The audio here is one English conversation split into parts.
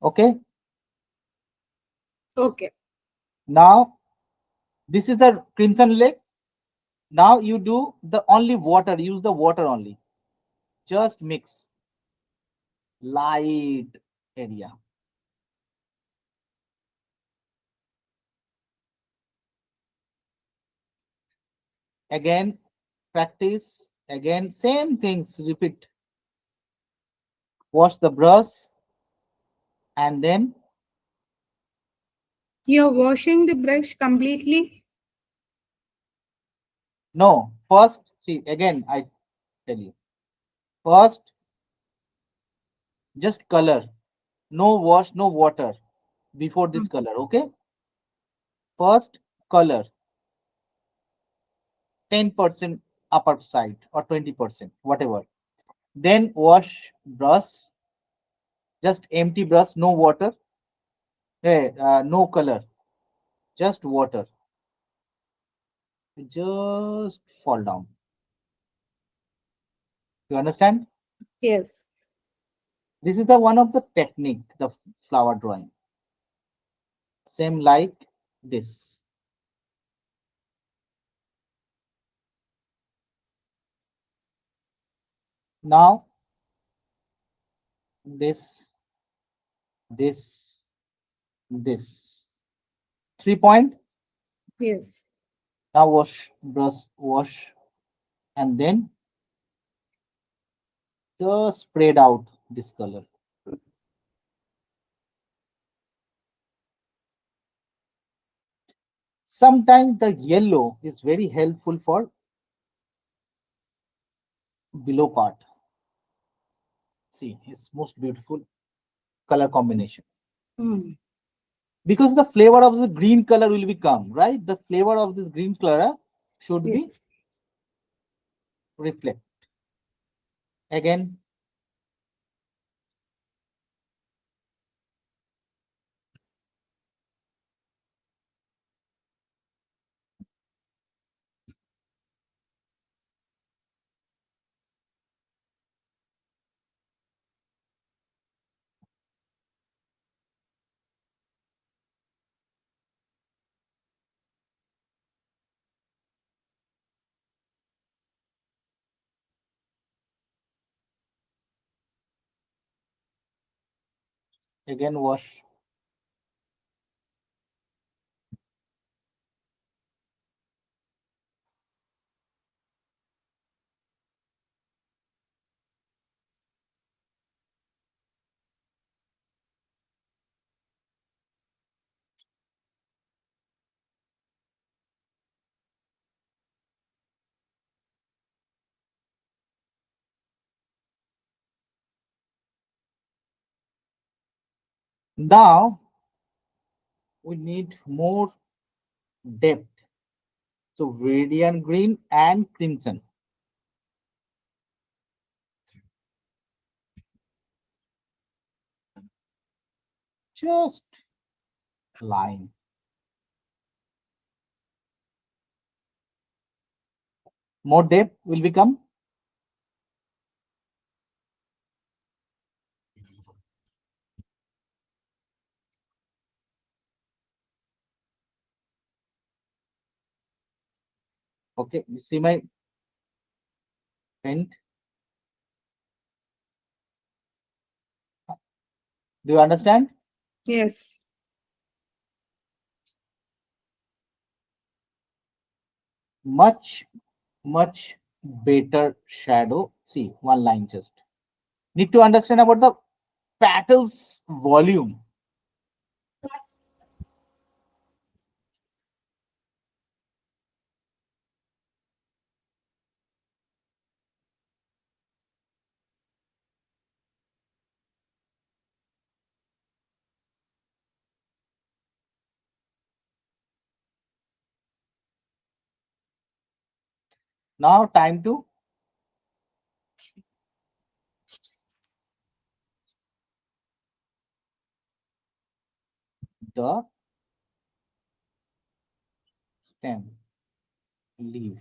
Okay. Okay. Now this is the crimson lake. Now you do the only water. Use the water only. Just mix light area. Again, practice. Again, same things repeat. Wash the brush and then You're washing the brush completely? no. First, see again. I tell you. First, just color. No wash, no water before this Mm. color. Okay. First, color 10% upper side or 20%, whatever. Then wash brush, just empty brush, no water, no color, just water. Just fall down. You understand? Yes. This is the one of the technique, the flower drawing. Same like this. Now this, this, this. 3 point. Yes. Now wash brush, wash, and then just spread out this color. Sometimes the yellow is very helpful for below part. See, it's most beautiful color combination. Mm. Because the flavor of the green color will become, right? The flavor of this green color should be Yes. reflect. Again, again wash. Now we need more depth. So Viridian green and crimson. Just line. More depth will become. Okay, you see my print. Do you understand? Yes. Much, much better shadow. See, one line just. Need to understand about the petals volume. Now time to the stem, leaf.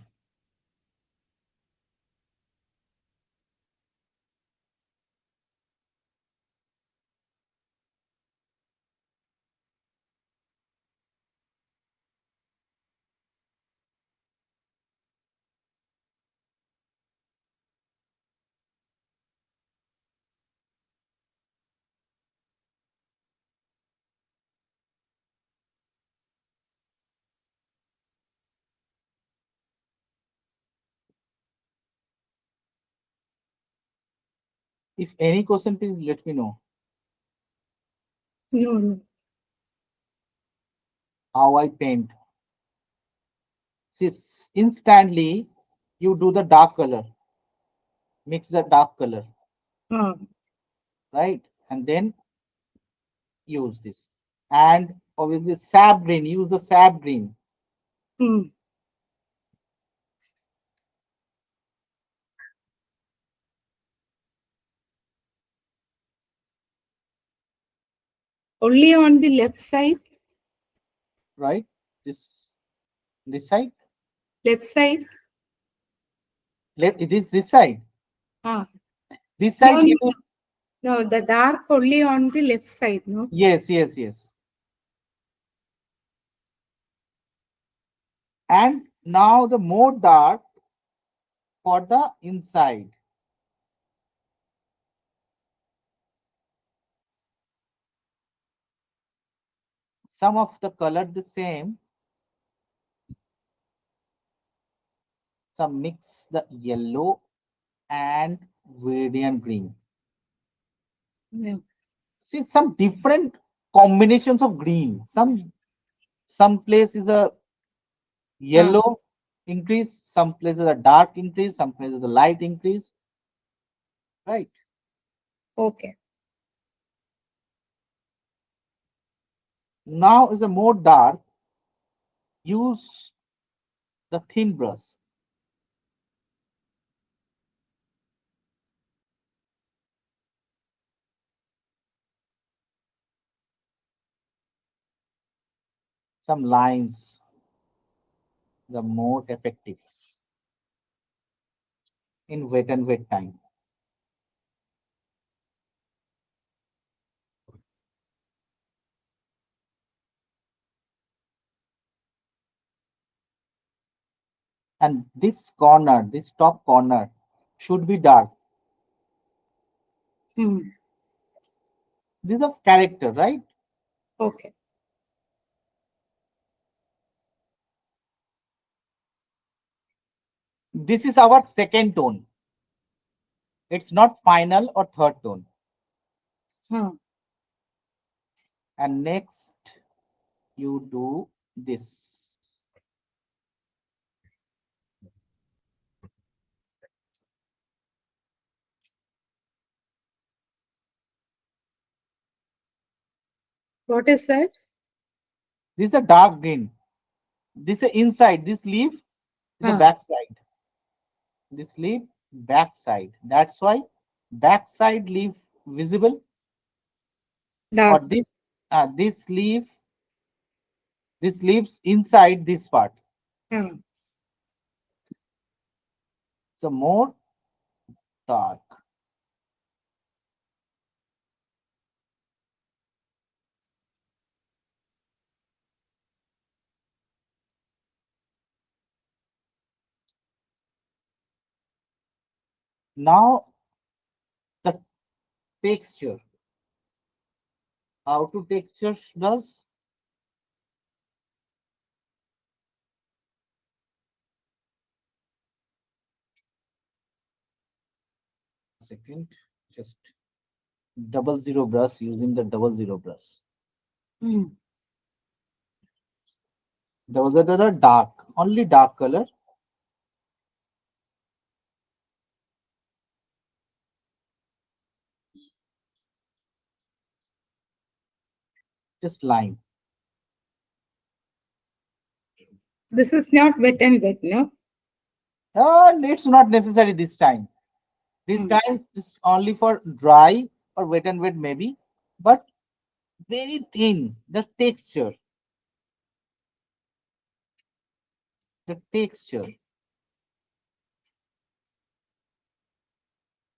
If any question, please let me know No, no. how I paint. See, instantly you do the dark color, mix the dark color, Ah, right? And then use this. And obviously sap green, use the sap green. hmm. Only on the left side? Right? This side. Left side? It is this side. Ah. This No, side no, you no. do. No, the dark only on the left side, no? Yes, yes, yes. And now the more dark for the inside. Some of the color the same. Some mix the yellow and radiant green. No. See some different combinations of green. Some place is a Ah, yellow increase, some places a dark increase, some places a light increase, right? okay. Now is a more dark, use the thin brush. Some lines, the more effective in wet and wet time. And this corner, this top corner should be dark. Hmm. This is a character, right? Okay. This is our second tone. It's not final or third tone. Ah, And next you do this. what is that? This is a dark green. This is inside. This leaf is a Ah, back side. This leaf back side. That's why back side leaf visible. Or dark. this leaf, this leaves inside this part. Ah, So more dark. Now the texture. How to texture does? Second, just double zero brush, using the double zero brush. hmm. Those are the dark, only dark color. Just line. This is not wet and wet, no? And it's not necessary this time. This Hmm. time is only for dry or wet and wet maybe, but very thin. The texture,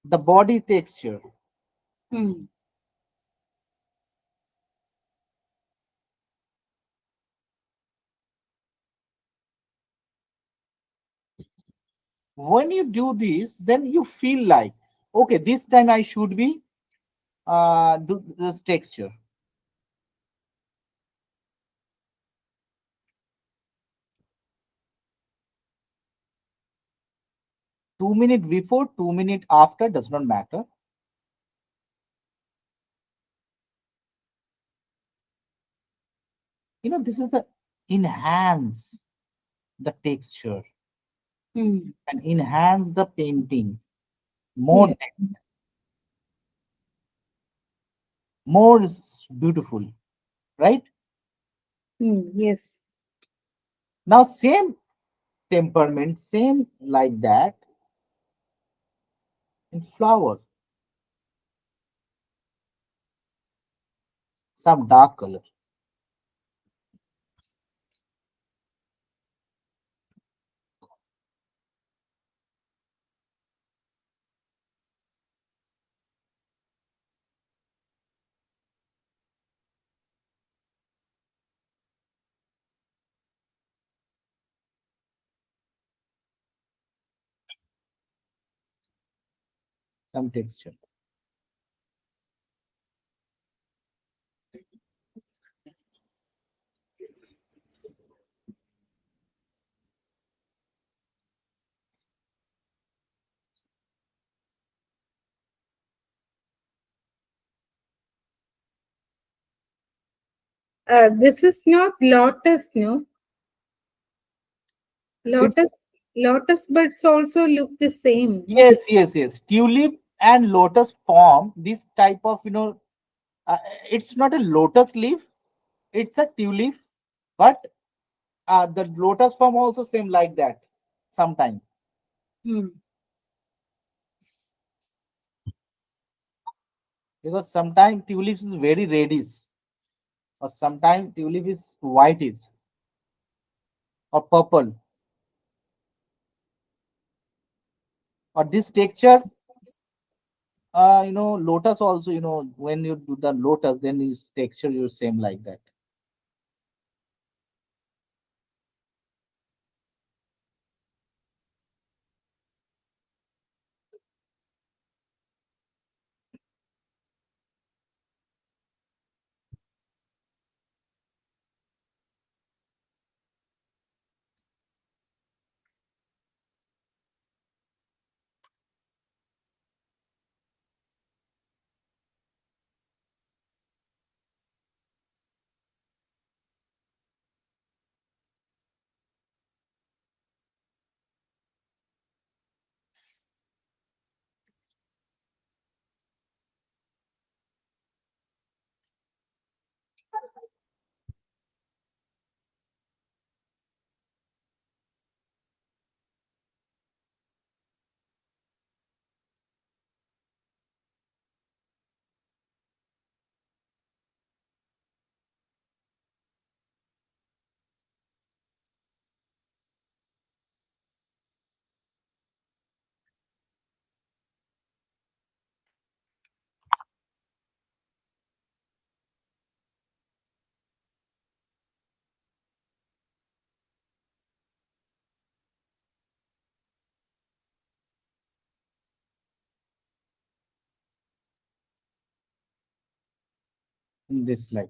the body texture. Hmm. When you do this, then you feel like, okay, this time I should be do this texture. Two minutes before, 2 minutes after does not matter. This is the enhance the texture Hmm. and enhance the painting, more Yeah. depth, more is beautiful, right? Hmm. Yes. Now, same temperament, same like that in flower, some dark color, some texture. This is not lotus, no? It's Lotus, lotus buds also look the same, no? yes, yes, yes. Tulip and lotus form this type of, uh, it's not a lotus leaf, it's a tulip, but the lotus form also same like that sometime. Hmm. Because sometimes tulips is very reddish, or sometimes tulip is whitish or purple, or this texture. Lotus also, when you do the lotus, then its texture you same like that. In this like,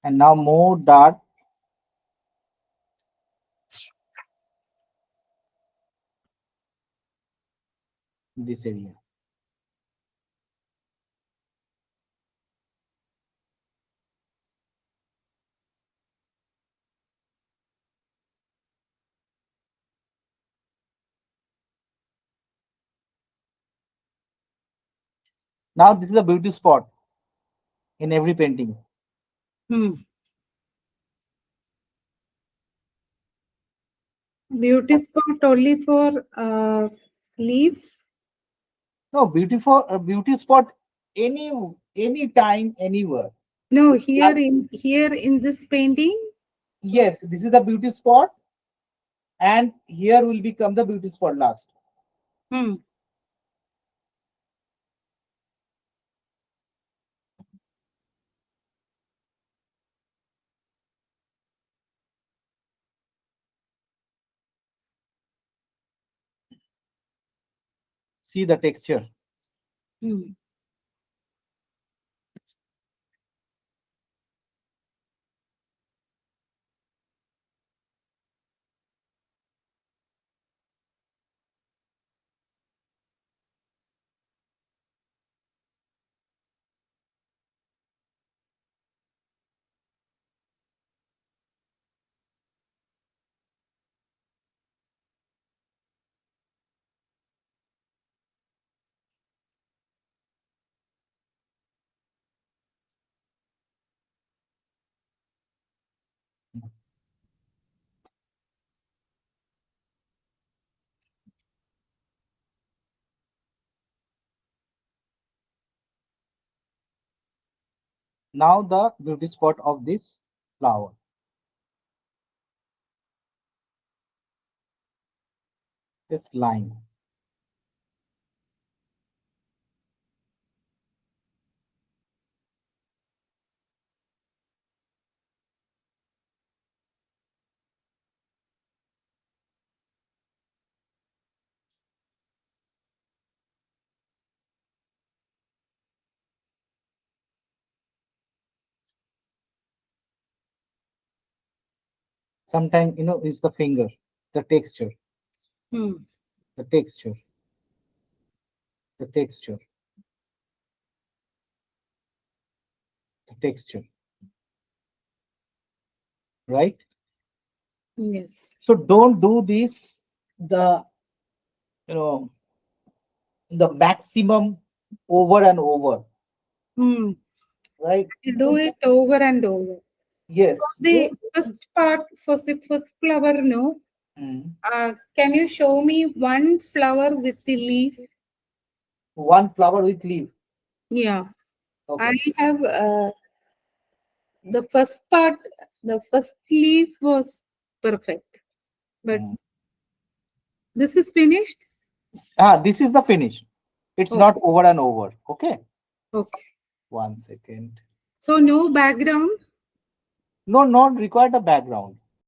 and now more dark in this area. Now this is a beauty spot in every painting. Hmm. Beauty spot only for leaves. No, beautiful beauty spot any time, anywhere. No, Like, here in this painting. yes, this is the beauty spot, and here will become the beauty spot last. Hmm. See the texture. Hmm. Now the beauty spot of this flower. This line. Sometimes, is the finger, the texture, Hmm. the texture, the texture, the texture, right? Yes. So don't do this, the, you know, the maximum over and over, Hmm. right? You do it over and over. Yes. The first part, for the first flower, no. Mm. Can you show me one flower with the leaf? One flower with leaf. Yeah, I Okay. have the first part, the first leaf was perfect, but Mm. this is finished. This is the finish. It's Oh, not over and over. Okay. okay. 1 second. So no background. No, not require the background.